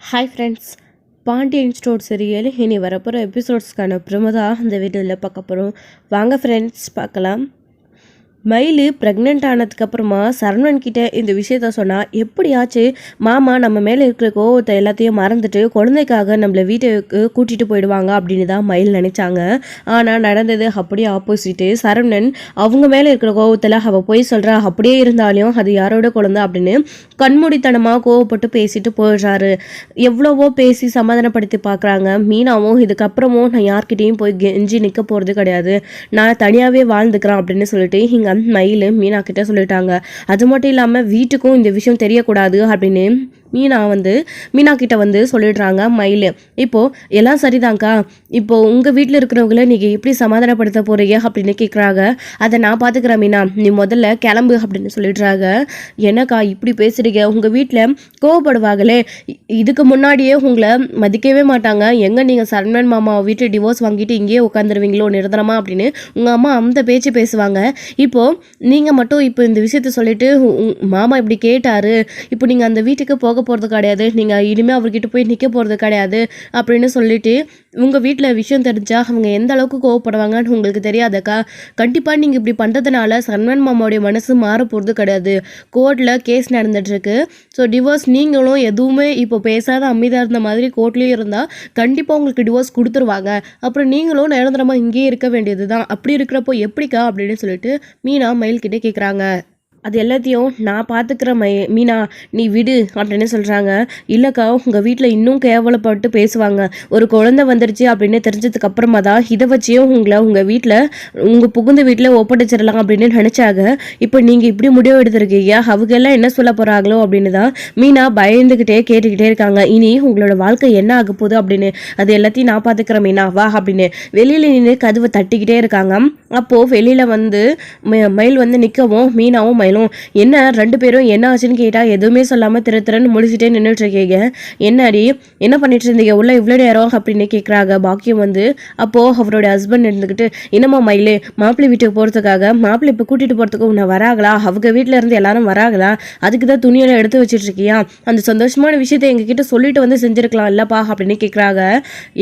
Hi friends, Pandian store serial இனி வரப்போகிற எபிசோட்ஸ்க்கான promo தான் இந்த வீடியோவில் பார்க்க போகிறோம். வாங்க ஃப்ரெண்ட்ஸ் பார்க்கலாம். மயில் ப்ரெக்னென்ட் ஆனதுக்கப்புறமா சரவணன் கிட்டே இந்த விஷயத்த சொன்னால், எப்படியாச்சு மாமா நம்ம மேலே இருக்கிற கோவத்தை எல்லாத்தையும் மறந்துட்டு குழந்தைக்காக நம்மளை வீட்டுக்கு கூட்டிகிட்டு போயிடுவாங்க அப்படின்னு தான் மயில் நினச்சாங்க. ஆனால் நடந்தது அப்படியே ஆப்போசிட்டு. சரவணன் அவங்க மேலே இருக்கிற கோவத்தில் அவள் போய் சொல்கிறா, அப்படியே இருந்தாலும் அது யாரோட குழந்தை அப்படின்னு கண்மூடித்தனமாக கோவப்பட்டு பேசிட்டு போயிடுறாரு. எவ்வளவோ பேசி சமாதானப்படுத்தி பார்க்குறாங்க. மீனாவும் இதுக்கப்புறமும் நான் யார்கிட்டையும் போய் கெஞ்சி நிற்க போகிறது கிடையாது, நான் தனியாகவே வாழ்ந்துக்கிறேன் அப்படின்னு சொல்லிட்டு இங்கே மயில் மீனா கிட்ட சொல்லிட்டாங்க. அது மட்டும் இல்லாமல் வீட்டுக்கும் இந்த விஷயம் தெரியக்கூடாது அப்படின்னு மீனா கிட்ட சொல்லிடுறாங்க மயில். இப்போது எல்லாம் சரிதாங்க்கா, இப்போது உங்கள் வீட்டில் இருக்கிறவங்கள நீங்கள் எப்படி சமாதானப்படுத்த போகிறீங்க அப்படின்னு கேட்குறாங்க. அதை நான் பார்த்துக்கிறேன் மீனா, நீ முதல்ல கிளம்பு அப்படின்னு சொல்லிடுறாங்க. என்னக்கா இப்படி பேசுகிறீங்க, உங்கள் வீட்டில் கோவப்படுவாங்களே, இதுக்கு முன்னாடியே உங்களை மதிக்கவே மாட்டாங்க, எங்கே நீங்கள் சரவணன் மாமா வீட்டு டிவோர்ஸ் வாங்கிட்டு இங்கேயே உட்காந்துருவீங்களோ நிரந்தரமா அப்படின்னு உங்கள் அம்மா அந்த பேச்சு பேசுவாங்க. இப்போது நீங்கள் மட்டும் இப்போ இந்த விஷயத்த சொல்லிட்டு மாமா இப்படி கேட்டார், இப்போ நீங்கள் அந்த வீட்டுக்கு போக போகிறது கிடையாது, நீங்கள் இனிமேல் அவர்கிட்ட போய் நிற்க போகிறது கிடையாது அப்படின்னு சொல்லிட்டு உங்கள் வீட்டில் விஷயம் தெரிஞ்சா அவங்க எந்த அளவுக்கு கோவப்படுவாங்கன்னு உங்களுக்கு தெரியாதக்கா. கண்டிப்பாக நீங்கள் இப்படி பண்ணுறதுனால சரவணன் மாமாவுடைய மனசு மாற போகிறது கிடையாது. கோர்ட்டில் கேஸ் நடந்துட்டுருக்கு. ஸோ டிவோர்ஸ் நீங்களும் எதுவுமே இப்போ பேசாத அமைதியாக இருந்த மாதிரி கோர்ட்லேயும் இருந்தால் கண்டிப்பாக உங்களுக்கு டிவோர்ஸ் கொடுத்துருவாங்க. அப்புறம் நீங்களும் நிரந்தரமாக இங்கேயே இருக்க வேண்டியது தான். அப்படி இருக்கிறப்போ எப்படிக்கா அப்படின்னு சொல்லிட்டு மீனா மயில்கிட்டே கேட்குறாங்க. அது எல்லாத்தையும் நான் பார்த்துக்கிற மீனா, நீ விடு அப்படின்னு சொல்கிறாங்க. இல்லைக்கா, உங்கள் வீட்டில் இன்னும் கேவலப்பட்டு பேசுவாங்க. ஒரு குழந்தை வந்துருச்சு அப்படின்னு தெரிஞ்சதுக்கு அப்புறமா தான் இதை வச்சியும் உங்கள் வீட்டில் உங்கள் புகுந்த வீட்டில் ஒப்படைச்சிடலாம் அப்படின்னு நினச்சாங்க. இப்போ நீங்கள் இப்படி முடிவு எடுத்துருக்கீங்க, அவங்க எல்லாம் என்ன சொல்ல போகிறாங்களோ அப்படின்னு தான் மீனா பயந்துக்கிட்டே கேட்டுக்கிட்டே இருக்காங்க. இனி உங்களோட வாழ்க்கை என்ன ஆக போகுது அப்படின்னு, அது எல்லாத்தையும் நான் பார்த்துக்கிறேன் மீனா வா அப்படின்னு வெளியில் நின்று கதவை தட்டிக்கிட்டே இருக்காங்க. அப்போது வெளியில் மயில் நிற்கவும் மீனாவும் மயிலும் என்ன ரெண்டு பேரும் என்ன ஆச்சுன்னு கேட்டால் எதுவுமே சொல்லாமல் திறன்னு முடிச்சுட்டே நின்றுட்டு இருக்கீங்க, என்னடி என்ன பண்ணிட்டு இருந்தீங்க உள்ள இவ்வளோ நேரம் அப்படின்னு கேட்குறாங்க. பாக்கியம் அப்போது அவரோட ஹஸ்பண்ட் இருந்துக்கிட்டு, என்னம்மா மயிலே, மாப்பிள்ளை வீட்டுக்கு போகிறதுக்காக மாப்பிள்ளை இப்போ கூட்டிகிட்டு போகிறதுக்கு உன்னை வராங்களா, அவங்க வீட்டில் இருந்து எல்லாரும் வராங்களா, அதுக்கு தான் துணியெல்லாம் எடுத்து வச்சுட்டு இருக்கியா, அந்த சந்தோஷமான விஷயத்தை எங்ககிட்ட சொல்லிட்டு செஞ்சுருக்கலாம் இல்லப்பா அப்படின்னு கேட்குறாங்க.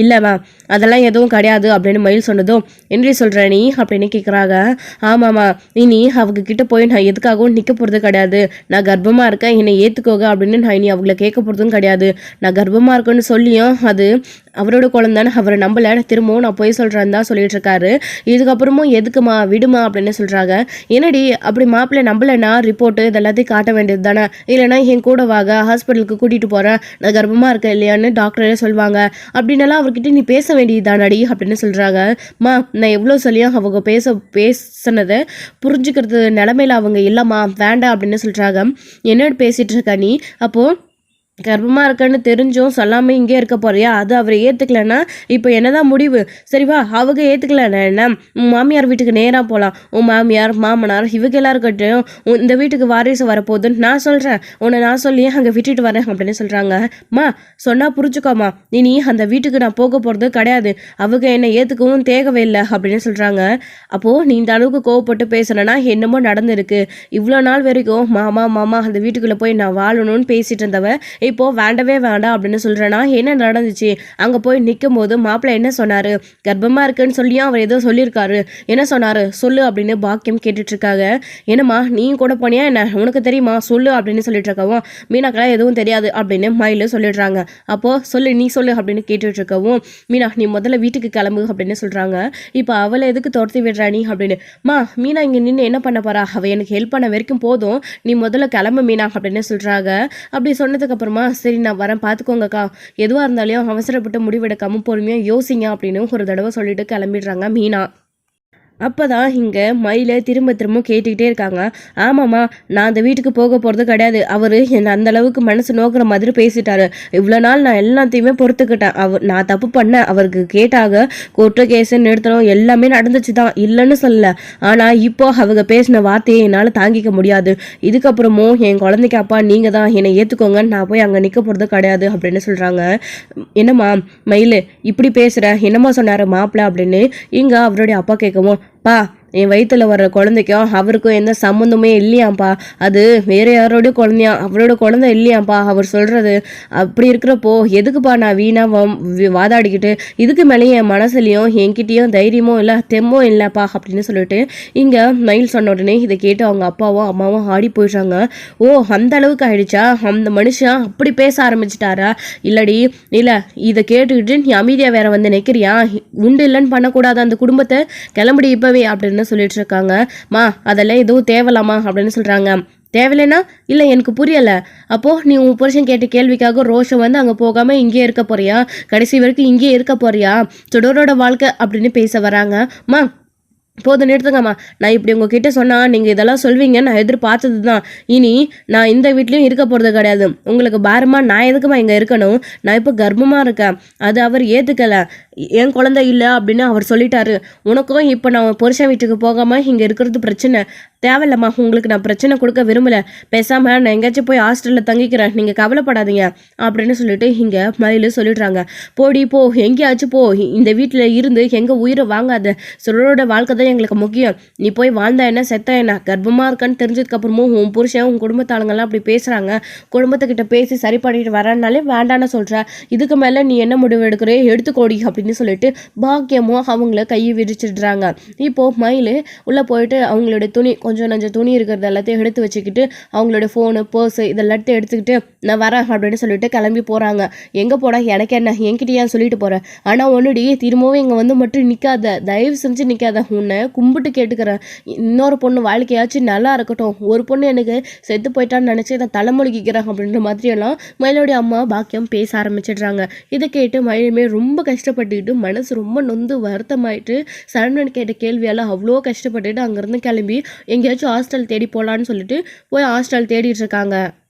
இல்லைம்மா அதெல்லாம் எதுவும் கிடையாது அப்படின்னு மயில் சொன்னதும், என்ன சொல்கிற நீ அப்படின்னு கேட்குறாங்க. ஆமாம்மா, இனி அவங்க கிட்ட போய் நான் எதுக்காகவும் நிற்க போகிறது கிடையாது, நான் கர்ப்பமாக இருக்கேன் என்னை ஏற்றுக்கோங்க அப்படின்னு நான் இனி அவங்கள கேட்க போகிறதும் கிடையாது, நான் கர்ப்பமாக இருக்கேன்னு சொல்லியும் அது அவரோட குழந்தைன்னு அவரை நம்பலை, திரும்பவும் நான் போய் சொல்கிறேன்னு தான் சொல்லிட்டு இருக்காரு. இதுக்கப்புறமும் எதுக்குமா விடுமா அப்படின்னு சொல்கிறாங்க. என்னடி அப்படி மாப்பிள்ளை நம்பலைன்னா ரிப்போர்ட்டு இதெல்லாத்தையும் காட்ட வேண்டியது தானே, இல்லைனா என் கூட வாங்க ஹாஸ்பிட்டலுக்கு கூட்டிகிட்டு போகிறேன், நான் கர்ப்பமாக இருக்கேன் இல்லையான்னு டாக்டரே சொல்லுவாங்க அப்படின்னலாம் அவர்கிட்ட நீ பேச வேண்டியது தானடி அப்படின்னு சொல்கிறாங்க. நான் எவ்வளோ சொல்லியும் அவங்க பேசினதை புரிஞ்சுக்கிறது நிலமையில அவங்க இல்லைம்மா வேண்டாம் அப்படின்னு சொல்கிறாங்க. என்னோட பேசிகிட்டு இருக்கா நீ, அப்போது கர்ப்பமாக இருக்கன்னு தெரிஞ்சும் சொல்லாமல் இங்கே இருக்க போறியா, அது அவர் ஏற்றுக்கலன்னா இப்போ என்னதான் முடிவு, சரிவா அவங்க ஏற்றுக்கலன்னா என்ன, உன் மாமியார் வீட்டுக்கு நேராக போகலாம், உன் மாமியார் மாமனார் இவங்க எல்லாருக்கிட்டையும் இந்த வீட்டுக்கு வாரிசு வரப்போகுதுன்னு நான் சொல்கிறேன், உன்னை நான் சொல்லி அங்கே விட்டுட்டு வரேன் அப்படின்னு சொல்கிறாங்க. சொன்னால் புரிஞ்சுக்கோமா, இனி அந்த வீட்டுக்கு நான் போக போகிறது கிடையாது, அவங்க என்னை ஏற்றுக்கவும் தேவையில்லை அப்படின்னு சொல்கிறாங்க. அப்போது நீ இந்த அளவுக்கு கோவப்பட்டு பேசுனேன்னா என்னமோ நடந்திருக்கு, இவ்வளோ நாள் வரைக்கும் மாமா அந்த வீட்டுக்குள்ளே போய் நான் வாழணும்னு பேசிகிட்டு இருந்தவ இப்போ வேண்டவே வேண்டாம் அப்படின்னு சொல்கிறேன்னா என்ன நடந்துச்சு, அங்கே போய் நிற்கும் போது மாப்பிள்ளை என்ன சொன்னார், கர்ப்பமாக இருக்குன்னு சொல்லியும் அவர் ஏதோ சொல்லியிருக்காரு, என்ன சொன்னார் சொல்லு அப்படின்னு பாக்கியம் கேட்டுட்ருக்காங்க. என்னம்மா நீயும் கூட போனியா என்ன, உனக்கு தெரியுமா சொல்லு அப்படின்னு சொல்லிட்டு இருக்கவும், மீனாக்கெல்லாம் எதுவும் தெரியாது அப்படின்னு மயில் சொல்லிடுறாங்க. அப்போது சொல்லு நீ சொல்லு அப்படின்னு கேட்டுட்ருக்கவும், மீனா நீ முதல்ல வீட்டுக்கு கிளம்பு அப்படின்னு சொல்கிறாங்க. இப்போ அவளை எதுக்கு துரத்தி விடுறா நீ அப்படின்னு, மீனா இங்கே நின்று என்ன பண்ண போறா, அவள் எனக்கு ஹெல்ப் பண்ண வரைக்கும் போதும், நீ முதல்ல கிளம்பு மீனா அப்படின்னு சொல்கிறாங்க. அப்படி சொன்னதுக்கப்புறமா சரி நான் வரேன் பார்த்துக்கோங்கக்கா, எதுவாக இருந்தாலும் அவசரப்பட்டு முடிவெடுக்காமல் பொறுமையாக யோசிங்க அப்படின்னு ஒரு தடவை சொல்லிட்டு கிளம்பிடுறாங்க மீனா. அப்போ தான் இங்கே மயிலை திரும்ப கேட்டுக்கிட்டே இருக்காங்க. ஆமாம்மா நான் அந்த வீட்டுக்கு போக போகிறது கிடையாது, அவர் என்னை அந்தளவுக்கு மனசு நோக்கிற மாதிரி பேசிட்டாரு, இவ்வளோ நாள் நான் எல்லாத்தையுமே பொறுத்துக்கிட்டேன், நான் தப்பு பண்ணேன், அவருக்கு கேட்டாக கோர்ட்டு கேஸு நிறுத்தணும் எல்லாமே நடந்துச்சு தான், இல்லைன்னு சொல்லலை, ஆனால் இப்போ அவங்க பேசின வார்த்தையை என்னால் தாங்கிக்க முடியாது, இதுக்கப்புறமும் என் குழந்தைக்கு அப்பா நீங்கள் தான் என்னை ஏற்றுக்கோங்க, நான் போய் அங்கே நிற்க போகிறது கிடையாது அப்படின்னு சொல்கிறாங்க. என்னம்மா மயில் இப்படி பேசுகிற, என்னம்மா சொன்னார் மாப்பிள்ளை அப்படின்னு இங்கே அவருடைய அப்பா கேட்கவும், என் வயிற்றுல வர்ற குழந்தைக்கும் அவருக்கும் எந்த சம்மந்தமே இல்லையாம்ப்பா, அது வேற யாரோட குழந்தையா, அவரோட குழந்தை இல்லையாம்ப்பா அவர் சொல்றது. அப்படி இருக்கிறப்போ எதுக்குப்பா நான் வீணா வாதாடிக்கிட்டு, இதுக்கு மேலே என் மனசுலையும் என்கிட்டயும் தைரியமும் இல்லை தெம்மும் இல்லைப்பா அப்படின்னு சொல்லிட்டு இங்கே மயில் சொன்ன உடனே இதை கேட்டு அவங்க அப்பாவும் அம்மாவும் ஆடி போயிடுறாங்க. ஓ, அந்த அளவுக்கு ஆயிடுச்சா, அந்த மனுஷன் அப்படி பேச ஆரம்பிச்சிட்டாரா, இல்லடி இல்லை இதை கேட்டுக்கிட்டு நீ அமைதியா வேற வந்து நிற்கிறியா, உண்டு இல்லைன்னு பண்ணக்கூடாது அந்த குடும்பத்தை, கிளம்புடி இப்பவே அப்படின்னு சொல்லிட்டு இருக்காங்க. மா அதெல்லாம் எதுவும் தேவலாமா அப்படின்னு சொல்றாங்க. தேவையில்லைன்னா இல்லை எனக்கு புரியலை, அப்போது நீ உன் புருஷன் கேட்ட கேள்விக்காக ரோஷம் வந்து அங்கே போகாமல் இங்கேயே இருக்க போறியா, கடைசி வரைக்கும் இங்கேயே இருக்க போறியா, தொடரோட வாழ்க்கை அப்படின்னு பேச வராங்க. மா போதும் நிறுத்துங்கம்மா, நான் இப்படி உங்ககிட்ட சொன்னால் நீங்கள் இதெல்லாம் சொல்வீங்க நான் எதிர்பார்த்தது தான். இனி நான் இந்த வீட்லேயும் இருக்க போகிறது கிடையாது, உங்களுக்கு பாரமாக நான் எதுக்குமா இங்கே இருக்கணும், நான் இப்போ கர்ப்பமாக இருக்கேன், அது அவர் ஏற்றுக்கலை, என் குழந்தை இல்லை அப்படின்னு அவர் சொல்லிட்டாரு. உனக்கும் இப்போ நான் புருஷன் வீட்டுக்கு போகாமல் இங்கே இருக்கிறது பிரச்சனை, தேவையில்லம்மா, உங்களுக்கு நான் பிரச்சனை கொடுக்க விரும்பலை, பேசாமல் நான் எங்கேயாச்சும் போய் ஹாஸ்டலில் தங்கிக்கிறேன், நீங்கள் கவலைப்படாதீங்க அப்படின்னு சொல்லிட்டு இங்கே மயில் சொல்லிடுறாங்க. போடி போ, எங்கேயாச்சும் போ, இந்த வீட்டில் இருந்து எங்கள் உயிரை வாங்காத, சுடரோட வாழ்க்கை தான் எங்களுக்கு முக்கியம், நீ போய் வாழ்ந்தா என்ன செத்தா என்ன, கர்ப்பமாக இருக்கான்னு தெரிஞ்சதுக்கப்புறமும் உன் புருஷன் உன் குடும்பத்தாளுங்கெல்லாம் அப்படி பேசுகிறாங்க, குடும்பத்துக்கிட்ட பேசி சரி பண்ணிட்டு வரனாலே வேண்டான்னு சொல்கிற, இதுக்கு மேலே நீ என்ன முடிவு எடுக்கிறே எடுத்துக்கோடி அப்படின்னு சொல்லிட்டு பாக்கியமும் அவங்கள கையை விரிச்சிடுறாங்க. இப்போது மயில் உள்ளே போயிட்டு அவங்களோட துணி, கொஞ்சம் நஞ்ச துணி இருக்கிறது எல்லாத்தையும் எடுத்து வச்சுக்கிட்டு அவங்களோட ஃபோனு பர்ஸு இதெல்லாத்தையும் எடுத்துக்கிட்டு நான் வரேன் அப்படின்னு சொல்லிட்டு கிளம்பி போகிறாங்க. எங்கே போட எனக்கு என்ன, என்கிட்ட ஏன் சொல்லிட்டு போகிறேன், ஆனால் ஒன்றுடி திரும்பவும் இங்கே வந்து மட்டும் நிற்காத, தயவு செஞ்சு நிற்காத, உன்னை கும்பிட்டு கேட்டுக்கிறேன், இன்னொரு பொண்ணு வாழ்க்கையாச்சும் நல்லா இருக்கட்டும், ஒரு பொண்ணு எனக்கு செத்து போயிட்டான்னு நினச்சி நான் தலைமொழிக்கிறேன் அப்படின்ற மாதிரியெல்லாம் மயிலோடைய அம்மா பாக்கியம் பேச ஆரம்பிச்சிடுறாங்க. இதை கேட்டு மயிலுமே ரொம்ப கஷ்டப்பட்டுக்கிட்டு மனசு ரொம்ப நொந்து வருத்தமாயிட்டு சரவணன் கேட்ட கேள்வியெல்லாம் அவ்வளோ கஷ்டப்பட்டுட்டு அங்கேருந்து கிளம்பி எங்கேயாச்சும் ஹாஸ்டல் தேடி போகலான்னு சொல்லிட்டு போய் ஹாஸ்டல் தேடிட்டு இருக்காங்க.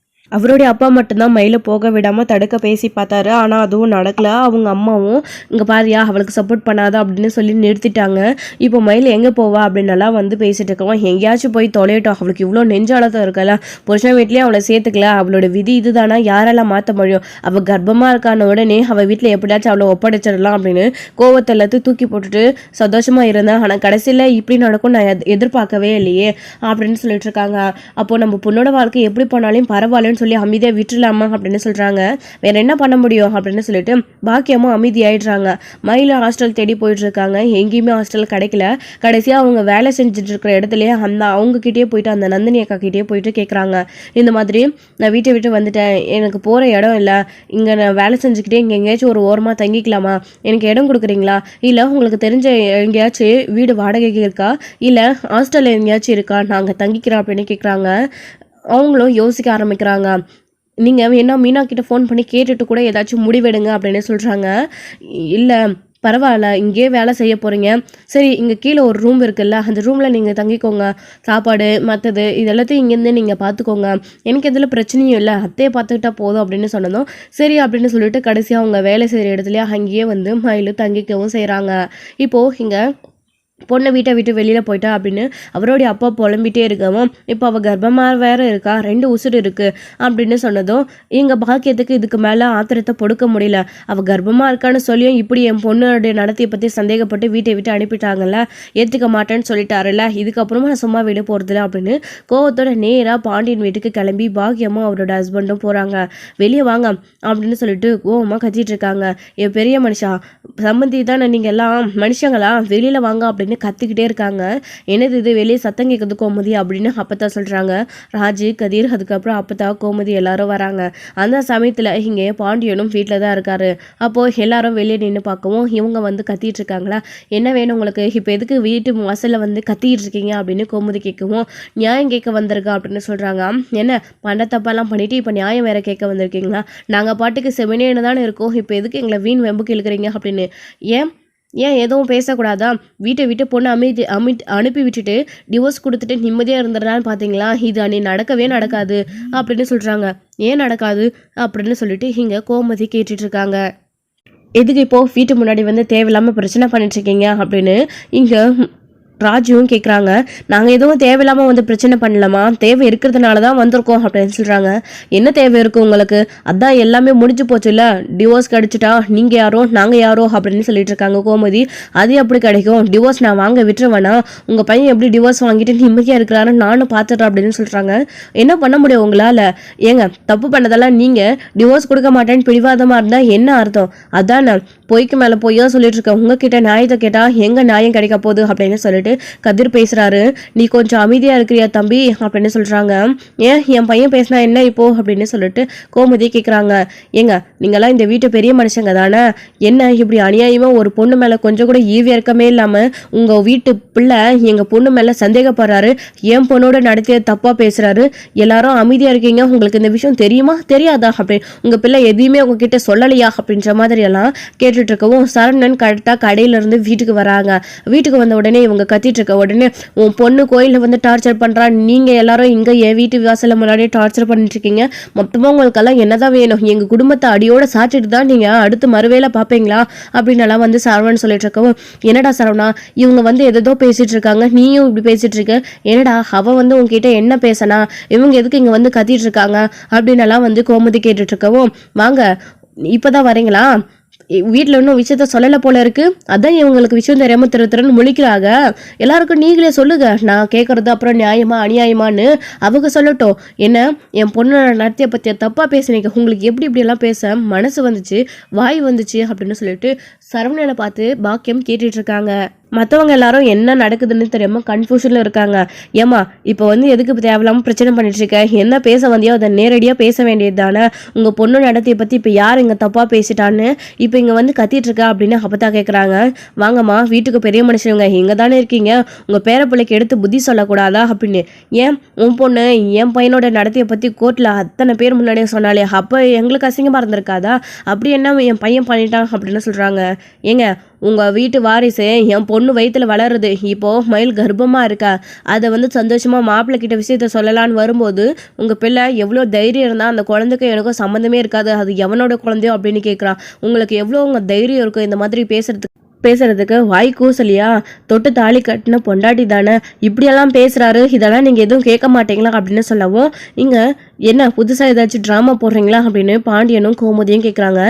அவருடைய அப்பா மட்டும்தான் மயிலை போக விடாமல் தடுக்க பேசி பார்த்தாரு, ஆனால் அதுவும் நடக்கல. அவங்க அம்மாவும் இங்கே பாரியா அவளுக்கு சப்போர்ட் பண்ணாத அப்படின்னு சொல்லி நிறுத்திட்டாங்க. இப்போ மயில் எங்கே போவா அப்படின்னலாம் வந்து பேசிட்டு இருக்கோம். எங்கேயாச்சும் போய் தொலையிட்டோம், அவளுக்கு இவ்வளோ நெஞ்சாலத்தம் இருக்கல, புருஷன் வீட்லேயும் அவளை சேர்த்துக்கல, அவளோட விதி இதுதானா, யாரெல்லாம் மாற்ற முடியும், அவள் கர்ப்பமாக இருக்கான உடனே அவள் வீட்டில் எப்படியாச்சும் அவளை ஒப்படைச்சிடலாம் அப்படின்னு கோவத்தை எல்லாத்தையும் தூக்கி போட்டுட்டு சந்தோஷமாக இருந்தேன். ஆனால் கடைசியில் இப்படி நடக்கும் நான் எதிர்பார்க்கவே இல்லையே அப்படின்னு சொல்லிட்டு இருக்காங்க. அப்போது நம்ம பொண்ணோட வாழ்க்கை எப்படி போனாலும் பரவாயில்ல சொல்லி அமைதியாக விட்டுலாமா அப்படின்னு சொல்கிறாங்க. வேற என்ன பண்ண முடியும் அப்படின்னு சொல்லிட்டு பாக்கியமும் அமைதியாயிடுறாங்க. மயில் ஹாஸ்டல் தேடி போயிட்டு இருக்காங்க, எங்கேயுமே ஹாஸ்டல் கிடைக்கல. கடைசியாக அவங்க வேலை செஞ்சுட்டு இருக்கிற இடத்துலயே அவங்ககிட்டயே போயிட்டு அந்த நந்தினி அக்கா கிட்டே போயிட்டு கேட்குறாங்க, இந்த மாதிரி நான் வீட்டை விட்டு வந்துட்டேன், எனக்கு போகிற இடம் இல்லை, இங்கே நான் வேலை செஞ்சுக்கிட்டே இங்கே எங்கேயாச்சும் ஒரு ஓரமாக தங்கிக்கலாமா, எனக்கு இடம் கொடுக்குறீங்களா, இல்லை உங்களுக்கு தெரிஞ்ச எங்கேயாச்சும் வீடு வாடகைக்கு இருக்கா, இல்லை ஹாஸ்டல் எங்கேயாச்சும் இருக்கா, நாங்கள் தங்கிக்கிறோம் அப்படின்னு கேட்குறாங்க. அவங்களும் யோசிக்க ஆரம்பிக்கிறாங்க. நீங்கள் என்ன மீனா கிட்ட ஃபோன் பண்ணி கேட்டுட்டு கூட ஏதாச்சும் முடிவெடுங்க அப்படின்னு சொல்கிறாங்க. இல்லை பரவாயில்ல, இங்கேயே வேலை செய்ய போகிறீங்க, சரி இங்கே கீழே ஒரு ரூம் இருக்குல்ல, அந்த ரூமில் நீங்கள் தங்கிக்கோங்க, சாப்பாடு மற்றது இது எல்லாத்தையும் இங்கேருந்து நீங்கள் பார்த்துக்கோங்க, எனக்கு எதில் பிரச்சனையும் இல்லை, அத்தையை பார்த்துக்கிட்டா போதும் அப்படின்னு சொன்னதும் சரி அப்படின்னு சொல்லிட்டு கடைசியாக அவங்க வேலை செய்கிற இடத்துலையே அங்கேயே வந்து மயில் தங்கிக்கவும் செய்கிறாங்க. இப்போது இங்கே பொண்ணை வீட்டை விட்டு வெளியில் போயிட்டா அப்படின்னு அவருடைய அப்பா புலம்பிகிட்டே இருக்கவும், இப்போ அவள் கர்ப்பமாக வேற இருக்கா, 2 உசுறு இருக்குது அப்படின்னு சொன்னதும் எங்கள் பாக்கியத்துக்கு இதுக்கு மேலே ஆத்திரத்தை பொடுக்க முடியல. அவள் கர்ப்பமாக இருக்கான்னு சொல்லியும் இப்படி என் பொண்ணுடைய நடத்தையை பற்றி சந்தேகப்பட்டு வீட்டை விட்டு அனுப்பிட்டாங்கல்ல, ஏற்றுக்க மாட்டேன்னு சொல்லிட்டாருல்ல, இதுக்கப்புறமா நான் சும்மா விட போகிறதில்ல அப்படின்னு கோவத்தோட நேராக பாண்டியன் வீட்டுக்கு கிளம்பி பாக்கியமும் அவரோட ஹஸ்பண்டும் போகிறாங்க. வெளியே வாங்க அப்படின்னு சொல்லிட்டு கோவமாக கத்திட்டு இருக்காங்க. என் பெரிய மனுஷா, சம்மந்தி தானே நீங்கள் எல்லாம் மனுஷங்களா, வெளியில் வாங்க அப்படின்னு கத்திக்கிட்டே இருக்காங்க. என்னது இது வெளியே சத்தம் கேட்குது கோமதி அப்படின்னு அப்பத்தா சொல்கிறாங்க. ராஜு கதிர் அதுக்கப்புறம் அப்பத்தா கோமதி எல்லாரும் வராங்க. அந்த சமயத்தில் இங்கே பாண்டியனும் வீட்டில் தான் இருக்காரு. அப்போது எல்லாரும் வெளியே நின்று பார்க்கவும் இவங்க வந்து கத்திட்டு இருக்காங்களா, என்ன வேணும் உங்களுக்கு, இப்போ எதுக்கு வீட்டு வாசலில் வந்து கத்திட்டு இருக்கீங்க அப்படின்னு கோமதி கேட்கவும், நியாயம் கேட்க வந்திருக்கா அப்படின்னு சொல்கிறாங்க. என்ன பண்ண தப்பெல்லாம் பண்ணிவிட்டு இப்போ நியாயம் வேற கேட்க வந்திருக்கீங்களா, நாங்கள் பாட்டுக்கு செமினேன்னு தானே இருக்கோம், இப்போ எதுக்கு எங்களை வீண் வெம்புக்கு இழுக்கிறீங்க அப்படின்னு, ஏன் எதுவும் பேசக்கூடாதா, வீட்டை விட்டு பொண்ணு அனுப்பி விட்டுட்டு டிவோர்ஸ் கொடுத்துட்டு நிம்மதியாக இருந்துடுறான்னு பார்த்தீங்களா, இது அன்னி நடக்கவே நடக்காது அப்படின்னு சொல்கிறாங்க. ஏன் நடக்காது அப்படின்னு சொல்லிட்டு இங்கே கோமதி கேட்டுட்ருக்காங்க. எதுக்கு இப்போது வீட்டு முன்னாடி வந்து தேவையில்லாமல் பிரச்சனை பண்ணிட்டுருக்கீங்க அப்படின்னு இங்கே ராஜுவும் கேட்குறாங்க. நாங்கள் எதுவும் தேவையில்லாமல் வந்து பிரச்சனை பண்ணலாமா, தேவை இருக்கிறதுனால தான் வந்திருக்கோம் அப்படின்னு சொல்கிறாங்க. என்ன தேவை இருக்குது உங்களுக்கு, அதான் எல்லாமே முடிஞ்சு போச்சு இல்லை, டிவோர்ஸ் கிடச்சிட்டா நீங்கள் யாரோ நாங்கள் யாரோ அப்படின்னு சொல்லிட்டு இருக்காங்க கோமதி. அது எப்படி கிடைக்கும், டிவோர்ஸ் நான் வாங்க விட்டுருவேனா, உங்கள் பையன் எப்படி டிவோர்ஸ் வாங்கிட்டு நிம்மதியாக இருக்கிறாருன்னு நானும் பார்த்துட்றேன் அப்படின்னு சொல்கிறாங்க. என்ன பண்ண முடியும் உங்களால், ஏங்க தப்பு பண்ணதெல்லாம் நீங்கள் டிவோர்ஸ் கொடுக்க மாட்டேன்னு பிடிவாதமாக இருந்தால் என்ன அர்த்தம், அதான் பொய்க்கு மேலே பொய்யா சொல்லிட்டு இருக்கேன், உங்ககிட்ட நியாயத்தை கேட்டால் எங்கே நியாயம் கிடைக்க போகுது அப்படின்னு சொல்லிட்டு கதிர் பேசுறாரு. நீ கொஞ்சம் அமைதியா இருக்கிறியா தம்பி அப்படின்னு சொல்றாங்க. ஏன் என் பையன் பேசினா என்ன இப்போ அப்படின்னு சொல்லிட்டு கோமதி கேட்குறாங்க. ஏங்க நீங்களாம் இந்த வீட்டு பெரிய மனுஷங்க தானே, என்ன இப்படி அநியாயமா ஒரு பொண்ணு மேல கொஞ்சம் கூட ஈவியா இருக்கமே இல்லாம உங்க வீட்டு பிள்ளை எங்க பொண்ணு மேல சந்தேகப்படுறாரு, என் பொண்ணோட நடத்திய தப்பா பேசுறாரு, எல்லாரும் அமைதியா இருக்கீங்க, உங்களுக்கு இந்த விஷயம் தெரியுமா தெரியாதா அப்படி உங்க பிள்ளை எதையுமே உங்ககிட்ட சொல்லலையா அப்படின்ற மாதிரி எல்லாம் கேட்டுட்டு இருக்கவும் சரவணன் கரெக்டா கடையில இருந்து வீட்டுக்கு வராங்க. வீட்டுக்கு வந்த உடனே இவங்க கத்திட்டு இருக்க உடனே உன் பொண்ணு கோயிலில் வந்து டார்ச்சர் பண்ணுறா, நீங்கள் எல்லாரும் இங்கே என் வீட்டு வாசல முன்னாடி டார்ச்சர் பண்ணிட்டு இருக்கீங்க, மொத்தமாக உங்களுக்கெல்லாம் என்னதான் வேணும், எங்கள் குடும்பத்தை அடியோட சாச்சிட்டு தான் நீங்கள் அடுத்து மறுவேளை பார்ப்பீங்களா அப்படின்னு எல்லாம் வந்து சரவணன் சொல்லிட்டு இருக்கவும், என்னடா சரவணா இவங்க வந்து எதோ பேசிட்டு இருக்காங்க, நீயும் இப்படி பேசிட்டு இருக்க, என்னடா அவ வந்து உங்ககிட்ட என்ன பேசனா, இவங்க எதுக்கு இங்கே வந்து கத்திட்டு இருக்காங்க அப்படின்னு எல்லாம் வந்து கோமதி கேட்டுட்டு இருக்கவும், வாங்க இப்போதான் வரீங்களா, வீட்டில் இன்னும் விஷயத்த சொல்லலை போல இருக்கு, அதான் இவங்களுக்கு விஷயம் தெரியாம திருன்னு முழிக்கிறாங்க, எல்லாருக்கும் நீங்களே சொல்லுங்க, நான் கேட்கறது அப்புறம் நியாயமா அநியாயமான்னு அவங்க சொல்லட்டும், என்ன என் பொண்ணு நடத்திய பற்றிய தப்பாக பேசுனீங்க, உங்களுக்கு எப்படி இப்படியெல்லாம் பேச மனசு வந்துச்சு வாய் வந்துச்சு அப்படின்னு சொல்லிட்டு சரவணனை பார்த்து பாக்கியம் கேட்டுட்டு இருக்காங்க. மற்றவங்க எல்லாரும் என்ன நடக்குதுன்னு தெரியாமல் கன்ஃபியூஷனில் இருக்காங்க. ஏமா இப்போ வந்து எதுக்கு தேவையில்லாமல் பிரச்சனை பண்ணிட்டு இருக்க, என்ன பேச வந்தியோ அதை நேரடியாக பேச வேண்டியது தானே, உங்கள் பொண்ணு நடத்தியை பற்றி இப்போ யார் இங்கே தப்பாக பேசிட்டான்னு இப்போ இங்கே வந்து கத்திட்டு இருக்கா அப்படின்னு அப்பதான் கேட்குறாங்க. வாங்கம்மா வீட்டுக்கு பெரிய மனுஷங்க இங்கே தானே இருக்கீங்க, உங்கள் பேர பிள்ளைக்கு எடுத்து புத்தி சொல்லக்கூடாதா அப்படின்னு, ஏன் உன் பொண்ணு என் பையனோட நடத்தியை பற்றி கோர்ட்டில் அத்தனை பேர் முன்னாடியே சொன்னாலே அப்போ எங்களுக்கு அசிங்கமாக இருந்திருக்காதா, அப்படி என்ன என் பையன் பண்ணிட்டான் அப்படின்னு சொல்கிறாங்க. ஏங்க உங்கள் வீட்டு வாரிசு என் பொண்ணு வயிற்றுல வளருது, இப்போது மயில் கர்ப்பமாக இருக்கா, அதை வந்து சந்தோஷமாக மாப்பிள்ளை கிட்ட விஷயத்த சொல்லலான்னு வரும்போது உங்கள் பிள்ளை எவ்வளோ தைரியம் இருந்தால் அந்த குழந்தைக்கும் எனக்கும் சம்மந்தமே இருக்காது, அது எவனோட குழந்தையோ அப்படின்னு கேட்குறான், உங்களுக்கு எவ்வளோ உங்கள் தைரியம் இருக்கும் இந்த மாதிரி பேசுறதுக்கு வாய் கூசலியா, தொட்டு தாலி கட்டின பொண்டாட்டி தானே இப்படியெல்லாம் பேசுறாரு, இதெல்லாம் நீங்கள் எதுவும் கேட்க மாட்டீங்களா அப்படின்னு சொல்லவும், நீங்கள் என்ன புதுசாக ஏதாச்சும் ட்ராமா போடுறீங்களா அப்படின்னு பாண்டியனும் கோமதியும் கேட்குறாங்க.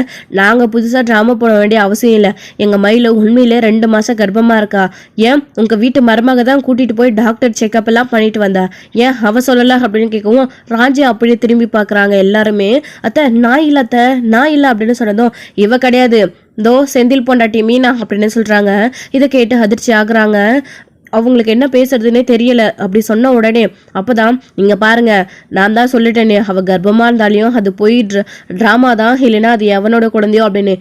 நாங்கள் புதுசாக ட்ராமா போட வேண்டிய அவசியம் இல்லை, எங்கள் மயில உண்மையிலே 2 மாதம் கர்ப்பமாக இருக்கா, ஏன் உங்கள் வீட்டு மருமக தான் கூட்டிகிட்டு போய் டாக்டர் செக்அப் எல்லாம் பண்ணிட்டு வந்தா, ஏன் அவ சொல்லலை அப்படின்னு கேட்கவும் ராஜி அப்படியே திரும்பி பார்க்குறாங்க எல்லாருமே. அத்தை நான் இல்லை அப்படின்னு சொன்னதும் இவ கிடையாது, தோ செந்தில் பொண்டாட்டி மீனா அப்படின்னு சொல்கிறாங்க. இதை கேட்டு அதிர்ச்சி ஆகுறாங்க. அவங்களுக்கு என்ன பேசுறதுன்னே தெரியல. அப்படி சொன்ன உடனே அப்போதான் நீங்கள் பாருங்க நான் தான் சொல்லிட்டேனே அவள் கர்ப்பமாக இருந்தாலையும் அது போய் ட்ராமா தான், இல்லைன்னா அது எவனோட குழந்தையோ அப்படின்னு.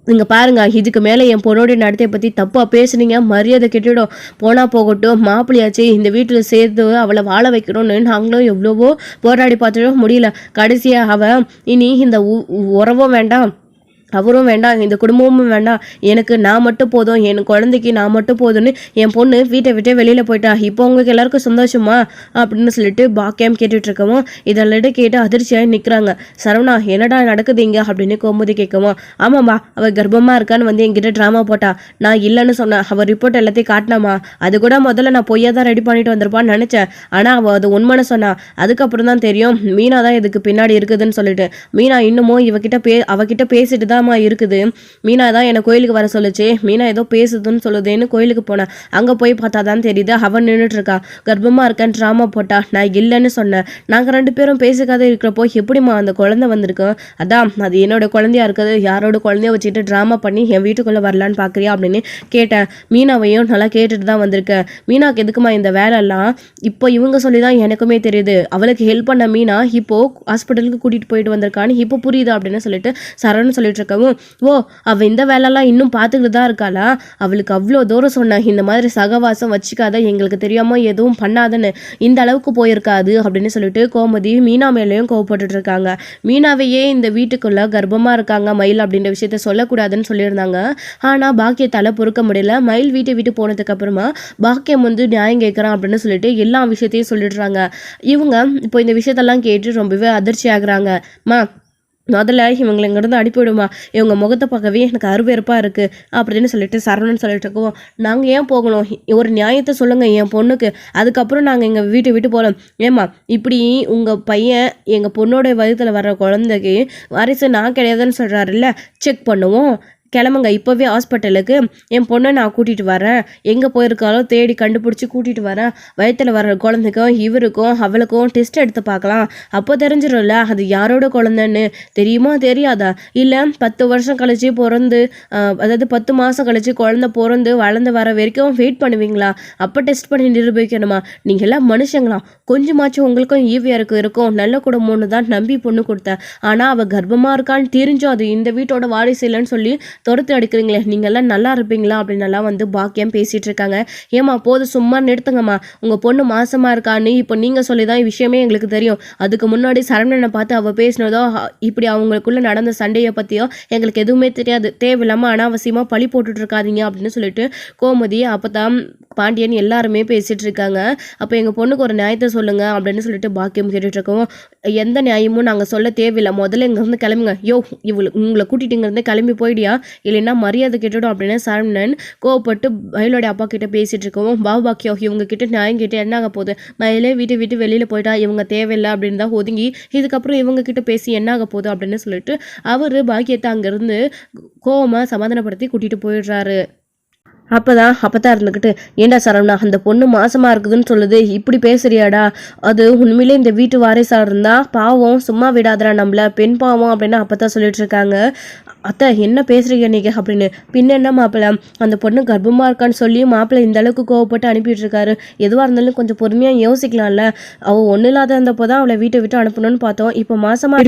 நீங்கள் பாருங்க இதுக்கு மேலே என் பொண்ணோட நடத்தையை பற்றி தப்பாக பேசுனீங்க மரியாதை கெட்டுடும், போனால் போகட்டும், மாப்பிள்ளையாச்சு இந்த வீட்டில் சேர்த்து அவளை வாழ வைக்கணும்னு நாங்களும் எவ்வளவோ போராடி பார்த்துட்டும் முடியல, கடைசியாக அவள் இனி இந்த உறவும் வேண்டாம் அவரும் வேண்டாம் இந்த குடும்பமும் வேண்டாம், எனக்கு நான் மட்டும் போதும், என் குழந்தைக்கு நான் மட்டும் போதும்னு என் பொண்ணு வீட்டை விட்டே வெளியில் போயிட்டா, இப்போ உங்களுக்கு எல்லாருக்கும் சந்தோஷமா அப்படின்னு சொல்லிட்டு பாக்கியம் கேட்டுட்டு இருக்கவும் இதெல்லாம் கேட்டு அதிர்ச்சியாக நிற்கிறாங்க. சரவணா என்னடா நடக்குது இங்கே அப்படின்னு கோமதி கேட்கவும், ஆமாம்மா அவள் கர்ப்பமாக இருக்கான்னு வந்து என்கிட்ட ட்ராமா போட்டா, நான் இல்லைன்னு சொன்னேன், அவள் ரிப்போர்ட் எல்லாத்தையும் காட்டினாமா, அது கூட முதல்ல நான் பொய்யா தான் ரெடி பண்ணிட்டு வந்திருப்பான்னு நினச்சேன், ஆனால் அவள் அது உண்மைன்னு சொன்னா, அதுக்கப்புறம் தான் தெரியும் மீனா தான் இதுக்கு பின்னாடி இருக்குதுன்னு சொல்லிட்டு, மீனா இன்னமும் அவகிட்ட பேசிட்டு தான் இருக்குது, மீனா தான் என்னை கோயிலுக்கு வர சொல்லுச்சு, மீனா ஏதோ பேசுதுன்னு சொல்லுதுன்னு கோயிலுக்கு போனேன், அங்கே போய் பார்த்தா தான் தெரியுது அவன் நின்றுட்டு இருக்கா, கர்ப்பமாக இருக்கேன் ட்ராமா போட்டா, நான் இல்லைன்னு சொன்னேன், நாங்கள் 2 பேரும் பேசிக்காத இருக்கிறப்போ எப்படிமா அந்த குழந்தை வந்திருக்கோம், அதான் அது என்னோட குழந்தையா இருக்குது, யாரோட குழந்தைய வச்சுட்டு ட்ராமா பண்ணி என் வீட்டுக்குள்ளே வரலான்னு பார்க்குறியா அப்படின்னு கேட்டேன். மீனாவையும் நல்லா கேட்டுட்டு தான் வந்திருக்கேன், மீனாக்கு எதுக்குமா இந்த வேலைலாம், இப்போ இவங்க சொல்லி தான் எனக்குமே தெரியுது, அவளுக்கு ஹெல்ப் பண்ண மீனா இப்போ ஹாஸ்பிட்டலுக்கு கூட்டிகிட்டு போயிட்டு வந்திருக்கான்னு இப்போ புரியுது அப்படின்னு சொல்லிட்டு சரவணன் சொல்லிட்டு இருக்கவும், ஓ அவள் இந்த வேலைலாம் இன்னும் பார்த்துக்கிட்டு தான் இருக்காளா, அவளுக்கு அவ்வளோ தூரம் சொன்னேன் இந்த மாதிரி சகவாசம் வச்சுக்காத, எங்களுக்கு தெரியாமல் எதுவும் பண்ணாதன்னு, இந்த அளவுக்கு போயிருக்காது அப்படின்னு சொல்லிட்டு கோமதி மீனா மேலேயும் கோவப்பட்டு இருக்காங்க. மீனாவையே இந்த வீட்டுக்குள்ள கர்ப்பமாக இருக்காங்க மயில் அப்படின்ற விஷயத்த சொல்லக்கூடாதுன்னு சொல்லியிருந்தாங்க, ஆனால் பாக்கியத்தால் பொறுக்க முடியல, மயில் வீட்டை விட்டு போனதுக்கு அப்புறமா பாக்கியம் வந்து நியாயம் கேட்குறான் அப்படின்னு சொல்லிட்டு எல்லா விஷயத்தையும் சொல்லிடுறாங்க. இவங்க இப்போ இந்த விஷயத்தெல்லாம் கேட்டு ரொம்பவே அதிர்ச்சி ஆகுறாங்க. முதல்ல இவங்களை இங்கேருந்து அனுப்பிவிடுமா, இவங்க முகத்தை பார்க்கவே எனக்கு அருவெறுப்பாக இருக்குது அப்படின்னு சொல்லிட்டு சரவணன் சொல்லிட்டு இருக்கோம். நாங்கள் ஏன் போகணும், ஒரு நியாயத்தை சொல்லுங்கள் என் பொண்ணுக்கு, அதுக்கப்புறம் நாங்கள் எங்கள் வீட்டை விட்டு போகலாம். ஏம்மா இப்படி உங்கள் பையன் எங்கள் பொண்ணோட வயிற்றில் வர்ற குழந்தைக்கு வாரிசு நான் கிடையாதுன்னு சொல்கிறாருல்ல, செக் பண்ணுவோம். கிளம்புங்க இப்போவே ஹாஸ்பிட்டலுக்கு, என் பொண்ணை நான் கூட்டிகிட்டு வரேன், எங்கே போயிருக்காலோ தேடி கண்டுபிடிச்சி கூட்டிகிட்டு வரேன். வயிற்றில் வர குழந்தைக்கும் இவருக்கும் அவளுக்கும் டெஸ்ட் எடுத்து பார்க்கலாம், அப்போ தெரிஞ்சிடும்ல அது யாரோட குழந்தைன்னு. தெரியுமா தெரியாதா, இல்லை 10 வருஷம் கழிச்சு பிறந்து அதாவது 10 மாதம் கழிச்சு குழந்தை பிறந்து வளர்ந்து வர வரைக்கும் வெயிட் பண்ணுவீங்களா? அப்போ டெஸ்ட் பண்ணி நிரூபிக்கணுமா? நீங்கள் எல்லாம் மனுஷங்களா? கொஞ்சமாச்சும் உங்களுக்கும் ஈவியாருக்கு இருக்கும். நல்ல குடும்பம்னு தான் நம்பி பொண்ணு கொடுத்தேன், ஆனால் அவள் கர்ப்பமாக இருக்கான்னு தெரிஞ்சும் அது இந்த வீட்டோட வாரிசு இல்லைன்னு சொல்லி துரத்து அடிக்கிறீங்களே, நீங்கள்லாம் நல்லா இருப்பீங்களா அப்படின்னலாம் வந்து பாக்கியம் பேசிகிட்டு இருக்காங்க. ஏமா போதும் சும்மா நிறுத்துங்கம்மா, உங்கள் பொண்ணு மாசமாக இருக்கான்னு இப்போ நீங்கள் சொல்லி தான் விஷயமே எங்களுக்கு தெரியும். அதுக்கு முன்னாடி சரவணனை பார்த்து அவள் பேசினதோ இப்படி அவங்களுக்குள்ளே நடந்த சண்டையை பற்றியோ எங்களுக்கு எதுவுமே தெரியாது. தேவையில்லாமல் அனாவசியமாக பழி போட்டுட்ருக்காதீங்க அப்படின்னு சொல்லிட்டு கோமதி அப்போ தான் பாண்டியன் எல்லாருமே பேசிகிட்டு இருக்காங்க. அப்போ எங்கள் பொண்ணுக்கு ஒரு நியாயத்தை சொல்லுங்கள் அப்படின்னு சொல்லிட்டு பாக்கியம் கேட்டுட்ருக்கோம். எந்த நியாயமும் நாங்கள் சொல்ல தேவையில்லை, முதல்ல இங்கேருந்து கிளம்புங்க. உங்களை கூட்டிகிட்டு இங்கேருந்து கிளம்பி போயிடியா, இல்லைன்னா மரியாதை கேட்டுடும் அப்படின்னு சரவணன் கோவப்பட்டு மயிலோடைய அப்பா கிட்ட பேசிட்டு இருக்கவும், பாக்கியோ இவங்க கிட்ட நியாயம் கேட்டு என்ன ஆக போகுது, மயிலே வீட்டு விட்டு வெளியில் போயிட்டா இவங்க தேவையில்லை அப்படின்னு தான் ஒதுங்கி இதுக்கப்புறம் இவங்க கிட்ட பேசி என்ன ஆக போகுது அப்படின்னு சொல்லிட்டு அவர் பாக்கியத்தை அங்கேருந்து கோவமாக சமாதானப்படுத்தி கூட்டிகிட்டு போயிடுறாரு. அப்பதான் இருந்துக்கிட்டு, ஏண்டா சரவணா அந்த பொண்ணு மாசமாக இருக்குதுன்னு சொல்லுது, இப்படி பேசுறியாடா, அது உண்மையிலே இந்த வீட்டு வாரிசாக இருந்தா பாவம் சும்மா விடாதரா நம்மள, பெண் பாவம் அப்படின்னு அப்பதான் சொல்லிட்டு இருக்காங்க. அத்தை என்ன பேசுறீங்க நீங்க அப்படின்னு. பின்ன என்ன மாப்பிள்ள, அந்த பொண்ணு கர்ப்பமாக இருக்கான்னு சொல்லி மாப்பிள்ளை இந்த அளவுக்கு கோவப்பட்டு அனுப்பிட்டு இருக்காரு. எதுவாக இருந்தாலும் கொஞ்சம் பொறுமையாக யோசிக்கலாம்ல, அவள் ஒன்றும் இல்லாத இருந்தப்போ தான் அவளை வீட்டை விட்டு அனுப்பணும்னு பார்த்தோம், இப்போ மாசமாக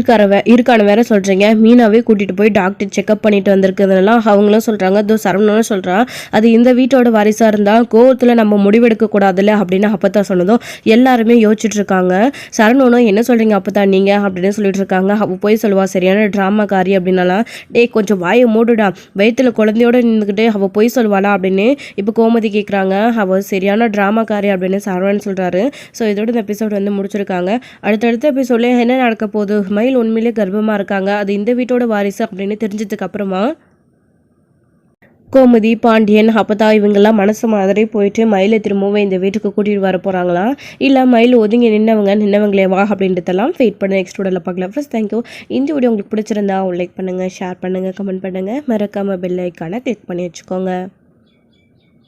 இருக்கான வேற சொல்கிறீங்க. மீனாவே கூட்டிகிட்டு போய் டாக்டர் செக்அப் பண்ணிட்டு வந்திருக்கிறதுலாம் அவங்களும் சொல்கிறாங்க. இதோ சரவணனும் சொல்கிறா, அது இந்த வீட்டோட வாரிசாக இருந்தால் கோவத்தில் நம்ம முடிவெடுக்க கூடாதுல்ல அப்படின்னு அப்பத்தான் சொன்னதும் எல்லாருமே யோசிச்சுட்டு இருக்காங்க. சரவணனும் என்ன சொல்கிறீங்க அப்பதான் நீங்கள் அப்படின்னு சொல்லிட்டு இருக்காங்க. அவள் போய் சொல்லுவா சரியான ட்ராமாக்காரி அப்படின்னாலாம், டே கொஞ்சம் வாயை மூடுடா, வயிற்றுல குழந்தையோட நின்றுக்கிட்டு அவள் போய் சொல்வாளா அப்படின்னு இப்போ கோமதி கேட்குறாங்க. அவள் சரியான ட்ராமாக்காரி அப்படின்னு சரவணன் சொல்கிறாரு. ஸோ இதோட இந்த எபிசோட் வந்து முடிச்சிருக்காங்க. அடுத்தடுத்த எபிசோட்ல என்ன நடக்க போகுது, மயில் உண்மையிலே கர்ப்பமாக இருக்காங்க, அது இந்த வீட்டோட வாரிசு அப்படின்னு தெரிஞ்சதுக்கு அப்புறமா கோமதி பாண்டியன் அப்பதான் இவங்கெல்லாம் மனசு மாதிரி போயிட்டு மயிலை திரும்பவும் இந்த வீட்டுக்கு கூட்டிகிட்டு வர போகிறாங்களா, இல்லை மயில் ஒதுங்கி நின்னவங்களே வா அப்படின்றதெல்லாம் வெயிட் பண்ண நெக்ஸ்ட் வீடியோவில் பார்க்கலாம். First thank you. இந்த வீடியோ உங்களுக்கு பிடிச்சிருந்தா லைக் பண்ணுங்கள், ஷேர் பண்ணுங்கள், கமெண்ட் பண்ணுங்கள், மறக்காமல் பெல் ஐக்கானை கிளிக் பண்ணி வச்சுக்கோங்க.